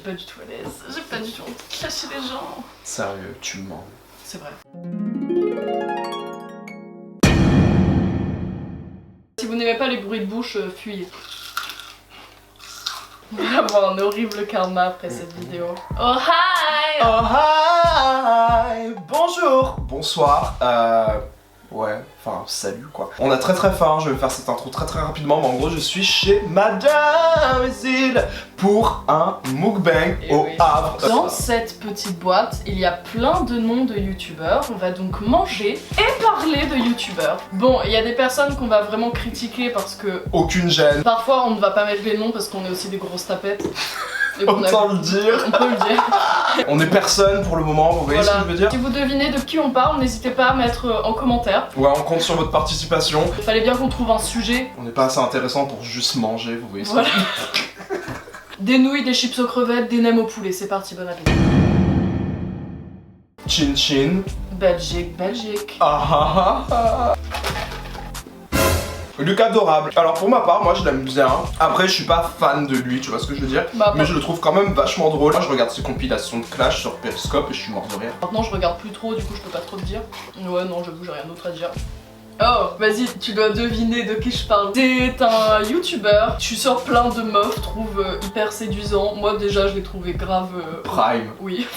pas du tout à l'aise, j'ai pas du tout envie de clasher les gens. Sérieux, tu mens. C'est vrai. Si vous n'aimez pas les bruits de bouche, fuyez. On va avoir un horrible karma après cette vidéo. Oh hi! Oh hi! Bonjour! Bonsoir, ouais, enfin salut quoi. On a très faim, je vais faire cette intro très rapidement, mais en gros je suis chez Madame Zil pour un mukbang au Havre. Dans cette petite boîte, il y a plein de noms de youtubeurs. On va donc manger et parler de youtubeurs. Bon, il y a des personnes qu'on va vraiment critiquer parce que... Aucune gêne. Parfois on ne va pas mettre les noms parce qu'on est aussi des grosses tapettes. Autant le dire. On peut le dire. On est personne pour le moment, vous voyez ce que je veux dire? Si vous devinez de qui on parle, n'hésitez pas à mettre en commentaire. Ouais, on compte sur votre participation. Il fallait bien qu'on trouve un sujet. On n'est pas assez intéressant pour juste manger, vous voyez ce Voilà. que je veux dire? Des nouilles, des chips aux crevettes, des nems au poulet, c'est parti, bon appétit. Chin chin. Belgique, Belgique. Lucas adorable. Alors pour ma part, moi je l'aime bien. Après je suis pas fan de lui, tu vois ce que je veux dire. Mais je le trouve quand même vachement drôle. Moi je regarde ses compilations de Clash sur Periscope et je suis mort de rire. Maintenant je regarde plus trop, du coup je peux pas trop te dire. Ouais non, j'avoue j'ai rien d'autre à dire. Oh, vas-y, tu dois deviner de qui je parle. C'est un youtubeur, tu sors plein de meufs, trouve hyper séduisant. Moi déjà je l'ai trouvé grave... Prime. Oui.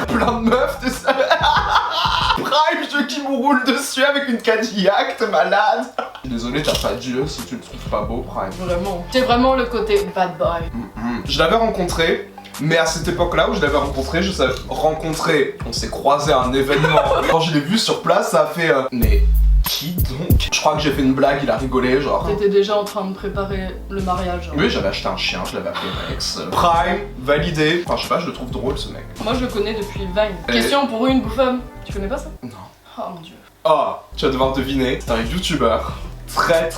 Plein de meufs, tu sais. Prime, je qui me roule dessus avec une Cadillac, t'es malade. Désolé, t'as pas Dieu si tu le trouves pas beau, Prime. Vraiment. C'est vraiment le côté bad boy. Je l'avais rencontré. Mais à cette époque-là où je l'avais rencontré, je savais rencontrer, on s'est croisé à un événement. Quand je l'ai vu sur place, ça a fait mais qui donc? Je crois que j'ai fait une blague, il a rigolé, genre. T'étais déjà en train de préparer le mariage. Oui, j'avais acheté un chien, je l'avais appelé Rex. Prime, validé. Enfin, je sais pas, je le trouve drôle ce mec. Moi je le connais depuis Vine. Question pour une bouffonne. Tu connais pas ça? Non. Oh mon dieu. Oh, tu vas devoir deviner, c'est un youtubeur très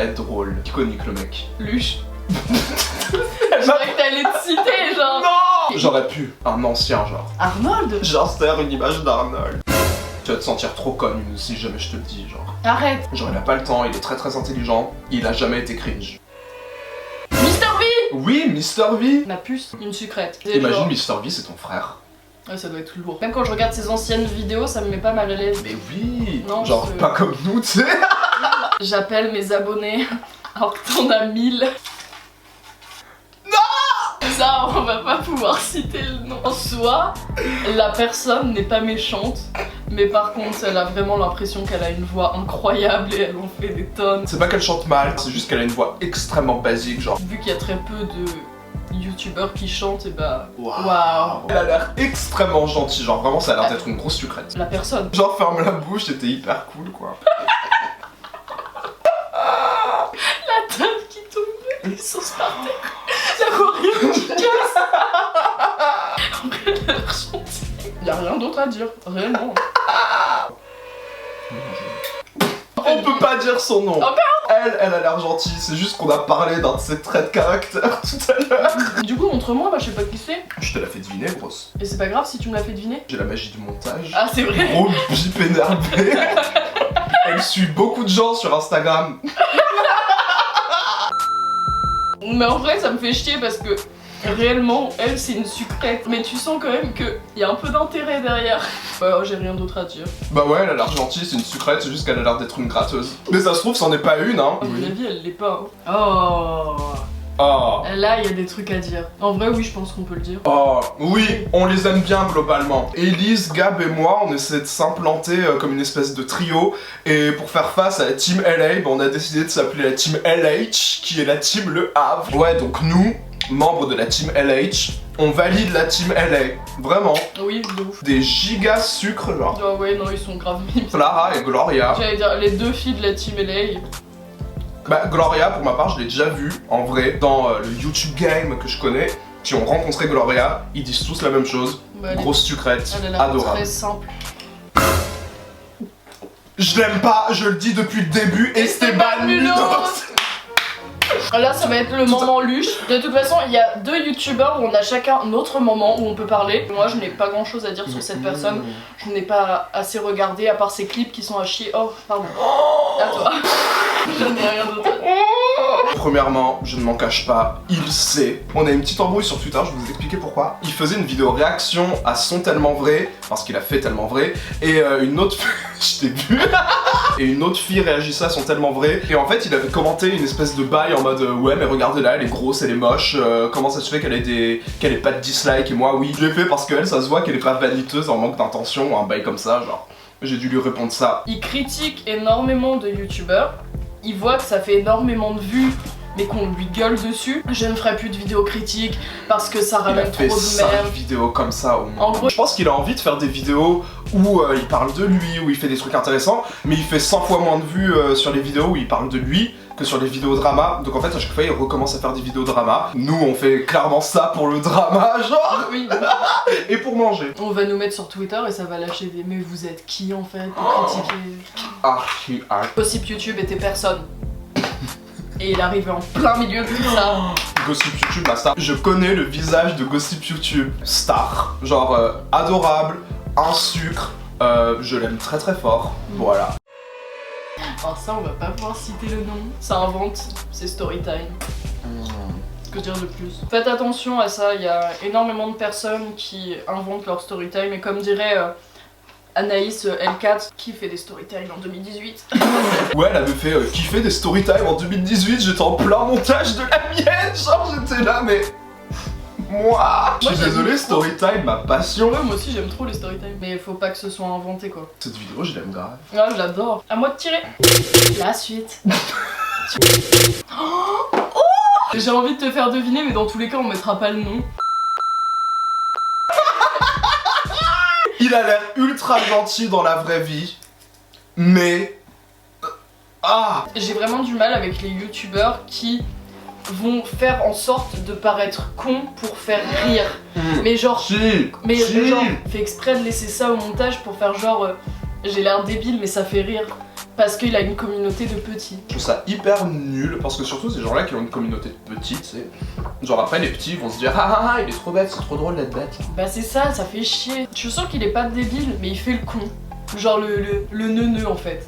drôle. Iconique le mec. Luche. Je croyais que t'allais te citer, genre. Non! J'aurais pu, un ancien genre. Arnold? J'insère une image d'Arnold. Tu vas te sentir trop conne si jamais je te le dis, genre. Arrête. Genre il a pas le temps, il est très intelligent, il a jamais été cringe. Mister V. Oui, Mr V. La puce, une sucrète. Imagine Mr V c'est ton frère. Ouais, ça doit être lourd. Même quand je regarde ses anciennes vidéos, ça me met pas mal à l'aise. Mais oui. Non, genre pas comme nous, tu sais. J'appelle mes abonnés alors que t'en as 1000. Ça, on va pas pouvoir citer le nom. En soi, la personne n'est pas méchante, mais par contre, elle a vraiment l'impression qu'elle a une voix incroyable et elle en fait des tonnes. C'est pas qu'elle chante mal, c'est juste qu'elle a une voix extrêmement basique, genre. Vu qu'il y a très peu de youtubeurs qui chantent, et bah... Waouh. Elle a l'air extrêmement gentille, genre vraiment ça a l'air d'être une grosse sucrète. La personne. Genre ferme la bouche, c'était hyper cool quoi. La table qui tombe, les sauces par terre. L'aquarium qui casse. En vrai, elle a l'air gentille. Y'a rien d'autre à dire, réellement. On peut pas dire son nom. Oh, elle a l'air gentille, c'est juste qu'on a parlé d'un de ses traits de caractère tout à l'heure. Du coup, montre-moi, bah je sais pas qui c'est. Je te l'ai fait deviner, grosse. Et c'est pas grave si tu me l'as fait deviner. J'ai la magie du montage. Ah, c'est vrai. Gros bip énervé. Elle suit beaucoup de gens sur Instagram. Mais en vrai, ça me fait chier parce que réellement, elle, c'est une sucrète. Mais tu sens quand même qu'il y a un peu d'intérêt derrière. Bah, j'ai rien d'autre à dire. Bah ouais, elle a l'air gentille, c'est une sucrète, c'est juste qu'elle a l'air d'être une gratteuse. Mais ça se trouve, c'en est pas une, hein. À mon avis, elle l'est pas. Hein. Oh. Oh. Là, il y a des trucs à dire. En vrai, oui, je pense qu'on peut le dire. Oh, oui, on les aime bien globalement. Elise, Gab et moi, on essaie de s'implanter comme une espèce de trio. Et pour faire face à la team LA, on a décidé de s'appeler la team LH, qui est la team Le Havre. Ouais, donc nous, membres de la team LH, on valide la team LA. Vraiment. Oui, de ouf. Des gigas sucres, genre. Ah ouais, non, ils sont grave mimes. Clara et Gloria. J'allais dire, les deux filles de la team LA. Bah, Gloria, pour ma part, je l'ai déjà vu en vrai dans le YouTube game que je connais, qui ont rencontré Gloria. Ils disent tous la même chose. Bah, Grosse sucrète, elle a l'air adorable. très simple. Je l'aime pas, je le dis depuis le début, Esteban Munoz. Là, ça va être le moment luche. De toute façon, il y a 2 youtubeurs où on a chacun notre moment où on peut parler. Moi, je n'ai pas grand chose à dire sur cette personne. Je n'ai pas assez regardé, à part ces clips qui sont à chier. Oh, pardon. À toi. Je n'ai rien d'autre. Premièrement, je ne m'en cache pas, il sait. On a une petite embrouille sur Twitter, je vais vous expliquer pourquoi. Il faisait une vidéo réaction à Son Tellement Vrai, parce qu'il a fait Tellement Vrai, et une autre... je t'ai vu. Et une autre fille réagissait à Son Tellement Vrai, et en fait il avait commenté une espèce de bail en mode ouais mais regardez-la, elle est grosse, elle est moche, comment ça se fait qu'elle ait pas de dislike, et moi oui. Je l'ai fait parce qu'elle, ça se voit qu'elle est pas vaniteuse, en manque d'intention, ou un bail comme ça, genre. J'ai dû lui répondre ça. Il critique énormément de youtubeurs. Il voit que ça fait énormément de vues, mais qu'on lui gueule dessus. Je ne ferai plus de vidéos critiques parce que ça ramène trop de merde. Il a fait 5 vidéos comme ça au moins. En gros, je pense qu'il a envie de faire des vidéos où il parle de lui, où il fait des trucs intéressants, mais il fait 100 fois moins de vues sur les vidéos où il parle de lui que sur les vidéos drama. Donc en fait, à chaque fois, il recommence à faire des vidéos drama. Nous, on fait clairement ça pour le drama, genre oui. et pour manger. On va nous mettre sur Twitter et ça va lâcher des mais vous êtes qui en fait pour critiquer Archi. Gossip YouTube était personne. Et il arrivait en plein milieu de tout ça. Gossip YouTube, la star. Je connais le visage de Gossip YouTube. Star. Genre adorable, un sucre. Je l'aime très très fort. Voilà. Alors ça, on va pas pouvoir citer le nom. Ça invente, c'est Storytime. Que dire de plus? Faites attention à ça, il y a énormément de personnes qui inventent leur storytime et comme dirait Anaïs L4 qui fait des storytime en 2018. Ouais, elle avait fait kiffer des storytime en 2018, j'étais en plein montage de la mienne, genre j'étais là mais... Moi je suis désolé, storytime, ma passion. Ouais, moi aussi j'aime trop les storytime. Mais faut pas que ce soit inventé quoi. Cette vidéo, je l'aime grave. Ah, je l'adore. À moi de tirer. La suite. Oh, j'ai envie de te faire deviner, mais dans tous les cas, on mettra pas le nom. Il a l'air ultra gentil dans la vraie vie, mais... Ah! J'ai vraiment du mal avec les youtubeurs qui vont faire en sorte de paraître cons pour faire rire. Mais genre... genre, fait exprès de laisser ça au montage pour faire genre... j'ai l'air débile, mais ça fait rire. Parce qu'il a une communauté de petits. Je trouve ça hyper nul, parce que surtout ces gens-là qui ont une communauté de petits, c'est... Genre après les petits vont se dire ah il est trop bête, c'est trop drôle d'être bête. Bah c'est ça fait chier. Je sens qu'il est pas débile, mais il fait le con. Genre le neuneu en fait.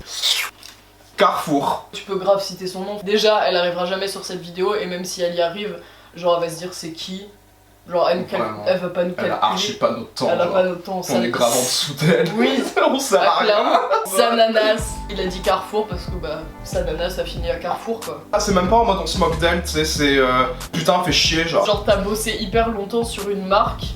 Carrefour. Tu peux grave citer son nom. Déjà, elle arrivera jamais sur cette vidéo, et même si elle y arrive, genre elle va se dire c'est qui. Genre elle va pas nous calculer. Elle a archi pas notre temps. Elle a pas notre temps. On est grave en dessous d'elle. Oui, on sert à rien. Sananas. Il a dit Carrefour parce que bah Sananas a fini à Carrefour quoi. Ah c'est même pas en mode on se moque d'elle, tu sais, c'est putain fait chier genre. Genre t'as bossé hyper longtemps sur une marque,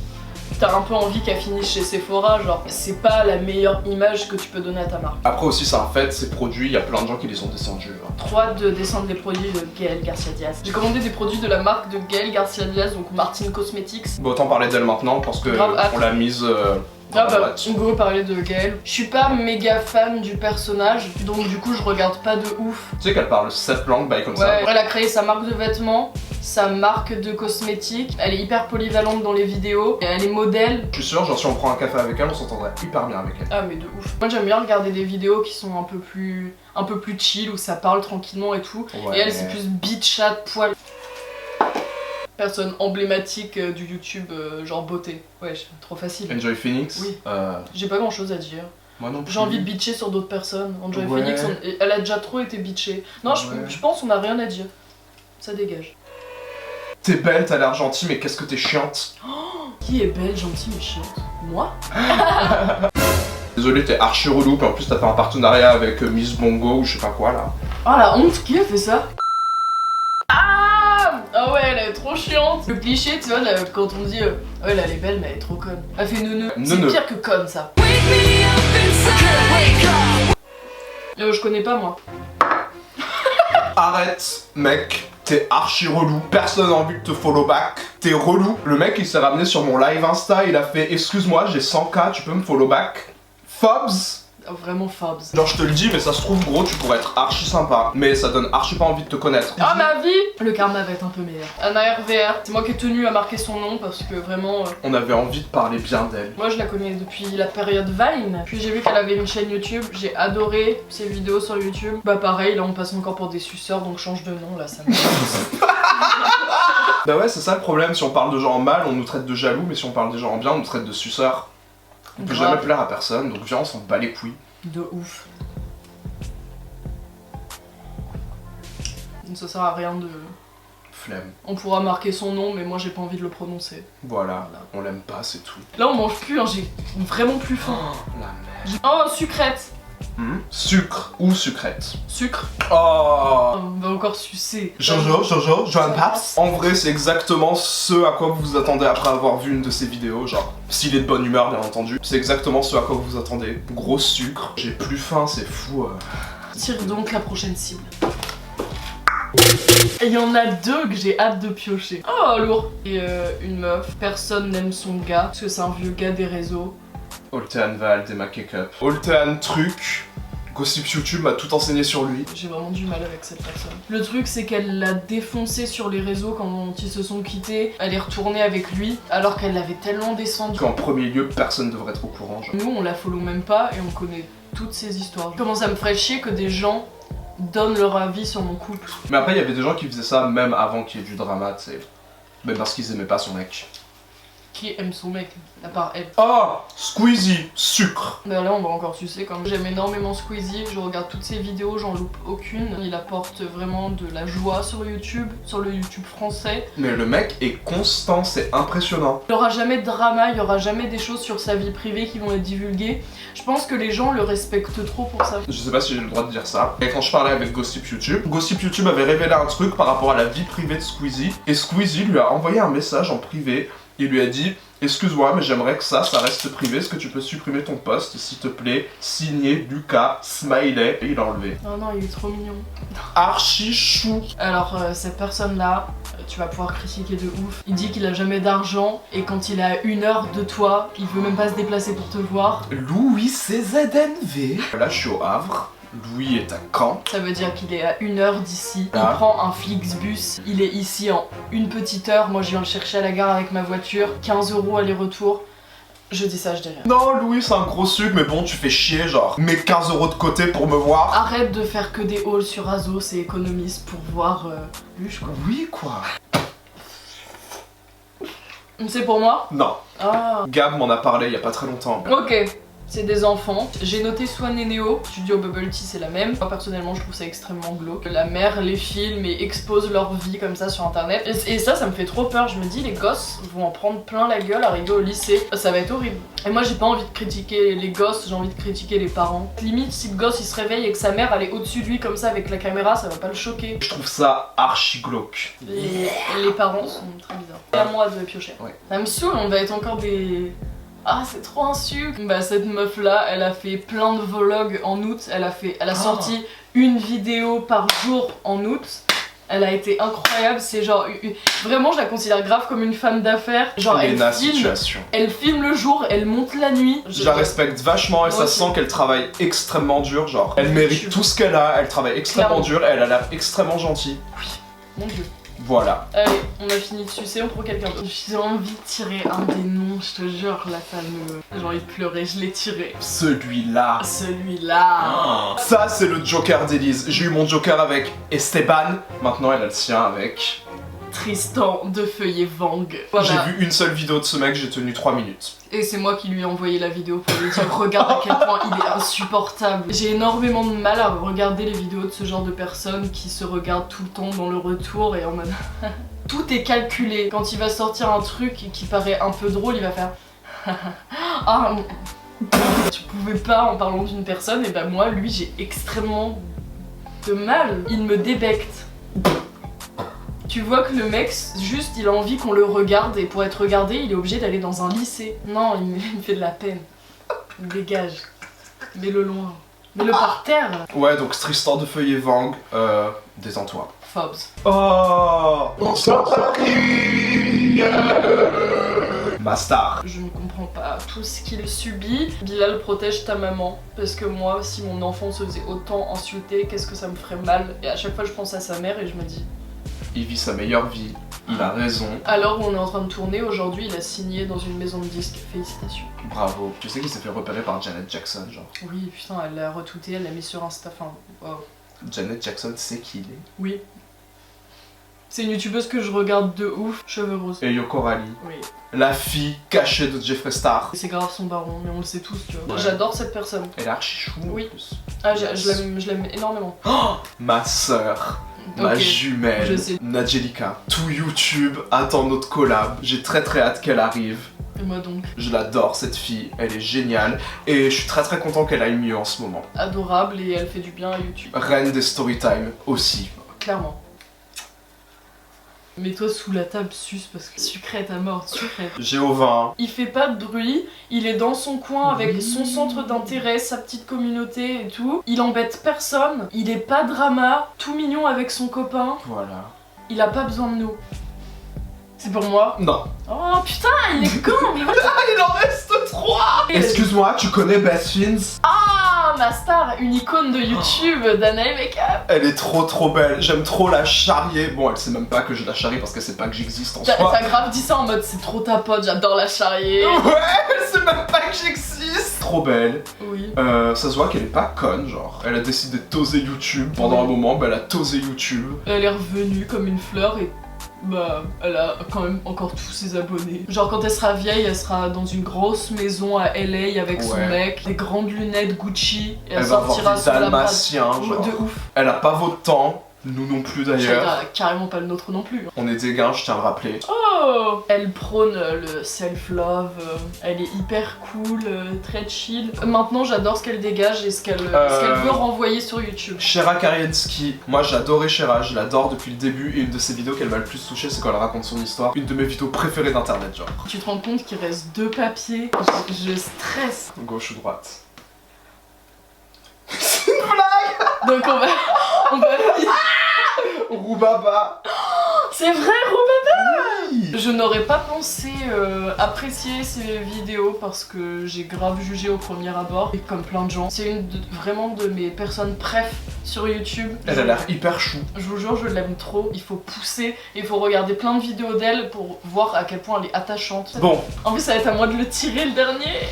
t'as un peu envie qu'elle finisse chez Sephora, genre c'est pas la meilleure image que tu peux donner à ta marque. Après aussi c'est un fait, ces produits, il y a plein de gens qui les ont descendus. Hein. 3 de descendre les produits de Gaël Garcia Diaz. J'ai commandé des produits de la marque de Gaël Garcia Diaz, donc Martin Cosmetics. Bon autant parler d'elle maintenant parce que on l'a mise ah bah, on peut parler de Gaël. Je suis pas méga fan du personnage, donc du coup je regarde pas de ouf. Tu sais qu'elle parle 7 langues, comme ça. Elle a créé sa marque de vêtements, sa marque de cosmétiques, elle est hyper polyvalente dans les vidéos, et elle est modèle. Je suis sûr, genre si on prend un café avec elle, on s'entendrait hyper bien avec elle. Ah mais de ouf. Moi j'aime bien regarder des vidéos qui sont un peu plus chill, où ça parle tranquillement et tout. Ouais. Et elle c'est plus bitchat, poil. Personne emblématique du YouTube, genre beauté. Ouais, trop facile. Enjoy Phoenix. Oui. J'ai pas grand chose à dire. Moi non plus. J'ai envie de bitcher sur d'autres personnes. Enjoy Phoenix, elle a déjà trop été bitchée. Non, je pense qu'on a rien à dire. Ça dégage. T'es belle, t'as l'air gentille, mais qu'est-ce que t'es chiante. Oh, qui est belle, gentille, mais chiante? Moi? Désolé, t'es archi relou, puis en plus t'as fait un partenariat avec Miss Bongo ou je sais pas quoi là. Oh la honte, qui a fait ça? Ah ouais, elle est trop chiante. Le cliché, tu vois, là, quand on dit ouais, là, elle est belle, mais elle est trop conne. Elle fait neuneu. C'est pire que conne, ça. Je connais pas, moi. Arrête, mec. T'es archi relou. Personne n'a envie de te follow back. T'es relou. Le mec, il s'est ramené sur mon live Insta. Il a fait excuse-moi, j'ai 100K, tu peux me follow back? Fobs. Vraiment Fabs. Genre je te le dis, mais ça se trouve gros, tu pourrais être archi sympa, mais ça donne archi pas envie de te connaître. Ah ma vie, le karma va être un peu meilleur. Anna RVR, c'est moi qui ai tenu à marquer son nom parce que vraiment... On avait envie de parler bien d'elle. Moi je la connais depuis la période Vine, puis j'ai vu qu'elle avait une chaîne YouTube, j'ai adoré ses vidéos sur YouTube. Bah pareil, là on passe encore pour des suceurs, donc change de nom, là ça me... Bah ouais, c'est ça le problème, si on parle de gens en mal, on nous traite de jaloux, mais si on parle des gens en bien, on nous traite de suceurs. On peut jamais plaire à personne, donc viens, on s'en bat les couilles. De ouf. Ça sert à rien de... Flemme. On pourra marquer son nom, mais moi j'ai pas envie de le prononcer. Voilà. On l'aime pas, c'est tout. Là on mange plus, hein, j'ai vraiment plus faim. Oh, la merde. Oh, sucrète. Sucre ou sucrète. Sucre. Oh. On va encore sucer. Jojo, Joan Paps. En vrai, c'est exactement ce à quoi vous vous attendez après avoir vu une de ces vidéos, genre, s'il est de bonne humeur, bien entendu. C'est exactement ce à quoi vous vous attendez. Gros sucre. J'ai plus faim, c'est fou. Tire donc la prochaine cible. Et il y en a deux que j'ai hâte de piocher. Oh, lourd. Et une meuf. Personne n'aime son gars, parce que c'est un vieux gars des réseaux. Oltean Val, Emma Cake-up. Oltean truc. Gossip YouTube m'a tout enseigné sur lui. J'ai vraiment du mal avec cette personne. Le truc c'est qu'elle l'a défoncé sur les réseaux quand ils se sont quittés. Elle est retournée avec lui alors qu'elle l'avait tellement descendu. Qu'en premier lieu, personne devrait être au courant. Genre. Nous on la follow même pas et on connaît toutes ces histoires. Comment ça me ferait chier que des gens donnent leur avis sur mon couple. Mais après il y avait des gens qui faisaient ça même avant qu'il y ait du drama, tu sais. Même parce qu'ils aimaient pas son mec. Qui aime son mec, à part elle. Oh, Squeezie, sucre. Bah là on va encore sucer quand même. J'aime énormément Squeezie, je regarde toutes ses vidéos, j'en loupe aucune. Il apporte vraiment de la joie sur YouTube, sur le YouTube français. Mais le mec est constant, c'est impressionnant. Il y aura jamais de drama, il y aura jamais des choses sur sa vie privée qui vont être divulguées. Je pense que les gens le respectent trop pour ça. Je sais pas si j'ai le droit de dire ça. Et quand je parlais avec Gossip YouTube avait révélé un truc par rapport à la vie privée de Squeezie. Et Squeezie lui a envoyé un message en privé. Il lui a dit: excuse-moi, mais j'aimerais que ça reste privé. Est-ce que tu peux supprimer ton post, s'il te plaît? Signé Lucas Smiley. Et il a enlevé. Oh non, il est trop mignon. Archi chou. Alors, cette personne-là, tu vas pouvoir critiquer de ouf. Il dit qu'il a jamais d'argent et quand il est à 1 heure de toi, il veut même pas se déplacer pour te voir. Louis CZNV. Là, je suis au Havre. Louis est à Caen. Ça veut dire qu'il est à 1 heure d'ici. Ah. Il prend un Flixbus. Il est ici en une petite heure. Moi, je viens le chercher à la gare avec ma voiture. 15 € aller-retour. Je dis ça, je dis rien. Non, Louis, c'est un gros sucre, mais bon, tu fais chier, genre, mets 15 € de côté pour me voir. Arrête de faire que des hauls sur Azos et économise pour voir Luche, quoi. Oui, quoi. C'est pour moi? Non. Ah. Gab m'en a parlé il y a pas très longtemps. Ok. C'est des enfants. J'ai noté Swan et Neo. Studio Bubble Tea, c'est la même. Moi, personnellement, je trouve ça extrêmement glauque. La mère les filme et expose leur vie comme ça sur internet. Et ça me fait trop peur. Je me dis, les gosses vont en prendre plein la gueule arriver au lycée. Ça va être horrible. Et moi, j'ai pas envie de critiquer les gosses, j'ai envie de critiquer les parents. Limite, si le gosse il se réveille et que sa mère elle est au-dessus de lui comme ça avec la caméra, ça va pas le choquer. Je trouve ça archi glauque. Les parents sont très bizarres. C'est à moi de piocher. Ouais. Ça me saoule, on va être encore des... Ah, c'est trop un sucre. Bah cette meuf là, elle a fait plein de vlogs en août. Elle a sorti une vidéo par jour en août. Elle a été incroyable. C'est genre vraiment, je la considère grave comme une femme d'affaires. Genre elle filme le jour, elle monte la nuit. Je la respecte vachement et ça sent qu'elle travaille extrêmement dur. Genre elle mérite tout ce qu'elle a. Elle travaille extrêmement dur. Et elle a l'air extrêmement gentille. Oui, mon dieu. Voilà. Allez, on a fini de sucer, on prend quelqu'un d'autre. J'ai envie de tirer un des noms, je te jure, la fameuse. J'ai envie de pleurer, je l'ai tiré. Celui-là. Celui-là. Ça, c'est le Joker d'Elise. J'ai eu mon Joker avec Esteban. Maintenant, elle a le sien avec... Tristan de Feuillet Vang. Voilà. J'ai vu une seule vidéo de ce mec, j'ai tenu 3 minutes. Et c'est moi qui lui ai envoyé la vidéo pour lui dire regarde à quel point il est insupportable. J'ai énormément de mal à regarder les vidéos de ce genre de personnes qui se regardent tout le temps dans le retour et en mode... Tout est calculé. Quand il va sortir un truc qui paraît un peu drôle, il va faire... Ah, tu pouvais pas en parlant d'une personne, et bah moi, lui, j'ai extrêmement de mal. Il me débecte. Tu vois que le mec, juste, il a envie qu'on le regarde et pour être regardé, il est obligé d'aller dans un lycée. Non, il me fait de la peine. Il dégage. Mets-le loin. Mets-le par terre. Ouais, donc Tristan de Feuillet Vang, détends-toi. Fobs. Oh, on s'en ma star. Je ne comprends pas tout ce qu'il subit. Bilal, protège ta maman. Parce que moi, si mon enfant se faisait autant insulter, qu'est-ce que ça me ferait mal? Et à chaque fois, je pense à sa mère et je me dis... Il vit sa meilleure vie, il a raison. Alors on est en train de tourner, aujourd'hui il a signé dans une maison de disques, félicitations. Bravo. Tu sais qu'il s'est fait repérer par Janet Jackson, genre. Oui, putain, elle l'a retweeté, elle l'a mis sur Insta, enfin, wow. Janet Jackson sait qui il est. Oui. C'est une youtubeuse que je regarde de ouf, cheveux roses. Et Yoko Rally, Oui. la fille cachée de Jeffree Star. C'est grave son baron, mais on le sait tous, tu vois. Ouais. J'adore cette personne. Elle est archi chou Oui. en plus. Ah, je l'aime énormément. Ma sœur. Ma Ok, jumelle, je sais. Nadjelika. Tout YouTube attend notre collab. J'ai très hâte qu'elle arrive. Et moi donc. Je l'adore cette fille, elle est géniale. Et je suis très content qu'elle aille mieux en ce moment. Adorable et elle fait du bien à YouTube. Reine des Storytime aussi. Clairement. Mets-toi sous la table, sus, parce que sucrète à mort, sucrète. Géovin. Il fait pas de bruit, il est dans son coin avec son centre d'intérêt, sa petite communauté et tout. Il embête personne, il est pas drama, tout mignon avec son copain. Voilà. Il a pas besoin de nous. C'est pour moi. Non. Oh putain, il est con, mais Ah, il en reste 3. Excuse-moi, tu connais Best Fins? Ah, ma star, une icône de YouTube, Danae Makeup. Elle est trop belle, j'aime trop la charrier. Bon, elle sait même pas que je la charrie parce qu'elle sait pas que j'existe en T'as soi. grave dit ça en mode c'est trop ta pote, j'adore la charrier. Ouais, elle sait même pas que j'existe. Trop belle. Oui. Ça se voit qu'elle est pas conne, genre. Elle a décidé de toser YouTube pendant un moment, bah elle a tosé YouTube. Elle est revenue comme une fleur et bah elle a quand même encore tous ses abonnés. Genre quand elle sera vieille, elle sera dans une grosse maison à LA avec son Ouais. mec, des grandes lunettes Gucci et Elle va sortira voir des sur la base. dalmatiens, genre. De ouf. Elle a pas votre temps, nous non plus d'ailleurs. Elle a carrément pas le nôtre non plus. On est des gars, je tiens à le rappeler. Oh, elle prône le self-love, elle est hyper cool, très chill. Maintenant j'adore ce qu'elle dégage et ce qu'elle veut renvoyer sur YouTube. Shera Kariensky, moi j'adorais Shera, je l'adore depuis le début et une de ses vidéos qu'elle m'a le plus touché c'est quand elle raconte son histoire. Une de mes vidéos préférées d'internet genre. Tu te rends compte qu'il reste 2 papiers, je stresse. Gauche ou droite? Donc on va Roubaba. C'est vrai, Roubaba. Oui. Je n'aurais pas pensé apprécier ces vidéos parce que j'ai grave jugé au premier abord, et comme plein de gens. C'est vraiment de mes personnes préf sur YouTube. Elle a l'air hyper chou. Je vous jure, je l'aime trop. Il faut pousser, il faut regarder plein de vidéos d'elle pour voir à quel point elle est attachante. Bon, En plus, ça va être à moi de le tirer le dernier.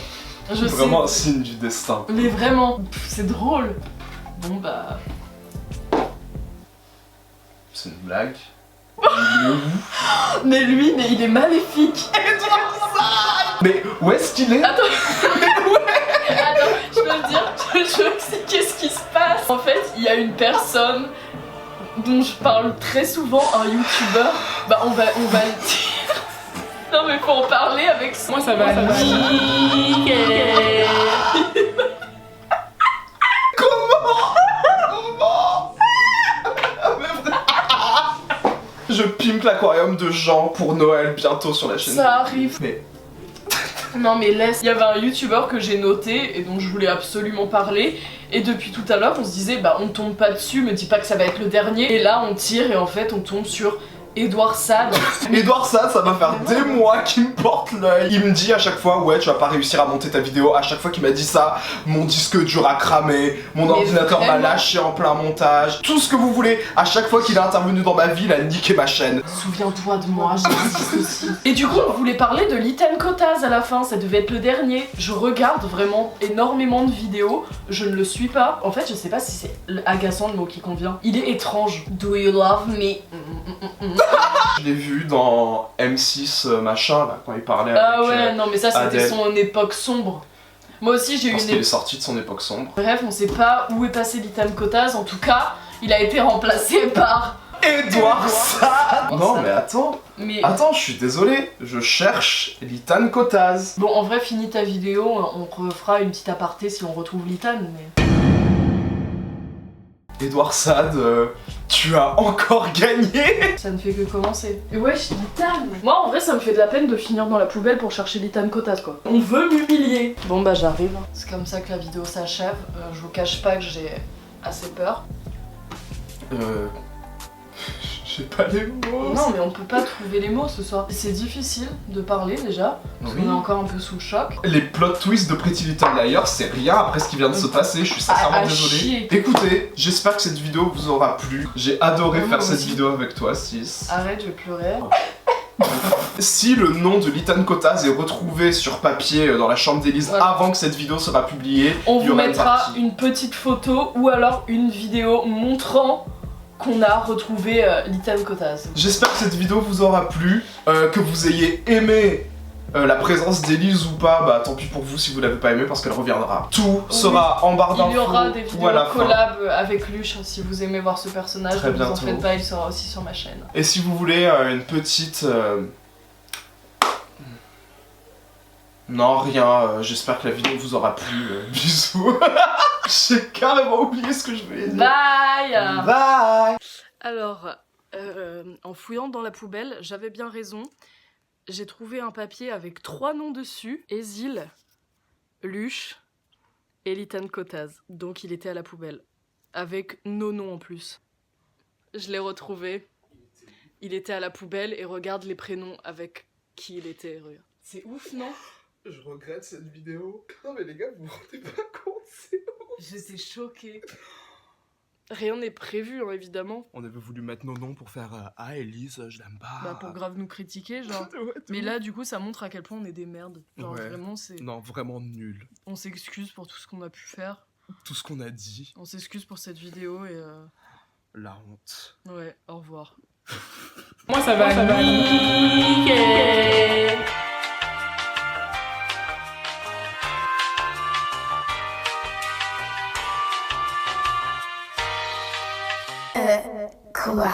Je vraiment un sais. signe du destin. Mais vraiment, c'est drôle. Bon bah... C'est une blague. Il est où? Mais lui, mais il est maléfique. Mais où est-ce qu'il est? Attends, je peux le dire, je veux expliquer ce qui se passe. En fait, il y a une personne dont je parle très souvent, un youtubeur. Bah on va le dire. Non mais faut en parler avec son... Moi ça va nickel. Je pimpe l'aquarium de Jean pour Noël bientôt sur la chaîne. Ça arrive. Mais Non mais laisse, il y avait un youtubeur que j'ai noté et dont je voulais absolument parler. Et depuis tout à l'heure on se disait bah on tombe pas dessus, me dis pas que ça va être le dernier. Et là on tire et en fait on tombe sur Edouard Sade. Edouard Sade, ça va faire des mois qu'il me porte l'œil. Il me dit à chaque fois, ouais, tu vas pas réussir à monter ta vidéo. À chaque fois qu'il m'a dit ça, mon disque dur a cramé, mon ordinateur m'a vraiment. lâché en plein montage. Tout ce que vous voulez. À chaque fois qu'il est intervenu dans ma vie, il a niqué ma chaîne. Souviens-toi de moi, j'existe aussi. Et du coup, on voulait parler de Litan Kotaz à la fin, ça devait être le dernier. Je regarde vraiment énormément de vidéos, je ne le suis pas. En fait, je sais pas si c'est agaçant le mot qui convient. Il est étrange. Do you love me? Je l'ai vu dans M6 machin là, quand il parlait Ah avec ouais, non mais ça c'était Adèle. son époque sombre. Moi aussi j'ai eu parce une qu'il est sorti de son époque sombre. Bref, on sait pas où est passé Litan Kotaz, en tout cas, il a été remplacé par... Edouard Sade. Non Sade. mais attends, Mais... je suis désolé, je cherche Litan Kotaz. Bon, en vrai, finis ta vidéo, on refera une petite aparté si on retrouve Litan, mais... Edouard Sade, tu as encore gagné. Ça ne fait que commencer. Et wesh, Litan. Moi, en vrai, ça me fait de la peine de finir dans la poubelle pour chercher Litan Kotaz, quoi. On veut m'humilier. Bon, bah, j'arrive. C'est comme ça que la vidéo s'achève. Je vous cache pas que j'ai assez peur. J'ai pas les mots. Non mais on peut pas trouver les mots ce soir. C'est difficile de parler déjà, parce Oui. qu'on est encore un peu sous le choc. Les plot twists de Pretty Little Liars, c'est rien après ce qui vient de se passer, je suis sincèrement à désolé. chier. Écoutez, j'espère que cette vidéo vous aura plu. J'ai adoré Ouais, faire moi cette aussi. vidéo avec toi, Sis. Arrête, je vais pleurer. Si le nom de Lithan Kotaz est retrouvé sur papier dans la chambre d'Élise Voilà. avant que cette vidéo sera publiée, On il y vous aura mettra partie. une petite photo ou alors une vidéo montrant qu'on a retrouvé Lithan Kotaz. J'espère que cette vidéo vous aura plu, que vous ayez aimé la présence d'Élise ou pas, bah tant pis pour vous si vous l'avez pas aimé parce qu'elle reviendra. Tout sera en barre d'infos Il y aura des ou vidéos à la fin. collab avec Luche si vous aimez voir ce personnage. Très Ne vous en bientôt. faites pas, il sera aussi sur ma chaîne. Et si vous voulez une petite... Non, rien, j'espère que la vidéo vous aura plu. Bisous. J'ai carrément oublié ce que je voulais dire. Bye. Bye. Alors, en fouillant dans la poubelle, j'avais bien raison. J'ai trouvé un papier avec 3 noms dessus. Ésil, Luche et Lithan Kotaz. Donc il était à la poubelle. Avec nos noms en plus. Je l'ai retrouvé. Il était à la poubelle et regarde les prénoms avec qui il était. Regarde. C'est ouf, non? Je regrette cette vidéo. Non mais les gars, vous vous rendez pas compte, c'est ouf. J'étais choquée. Rien n'est prévu, hein, évidemment. On avait voulu mettre nos noms pour faire Ah Elise, je l'aime pas. Bah, pour grave nous critiquer, genre. Ouais, Mais là, du coup, ça montre à quel point on est des merdes. Genre, Ouais. vraiment, c'est. Non, vraiment nul. On s'excuse pour tout ce qu'on a pu faire. Tout ce qu'on a dit, On s'excuse pour cette vidéo et la honte. ouais, au revoir. Moi ça va nickel. Quoi?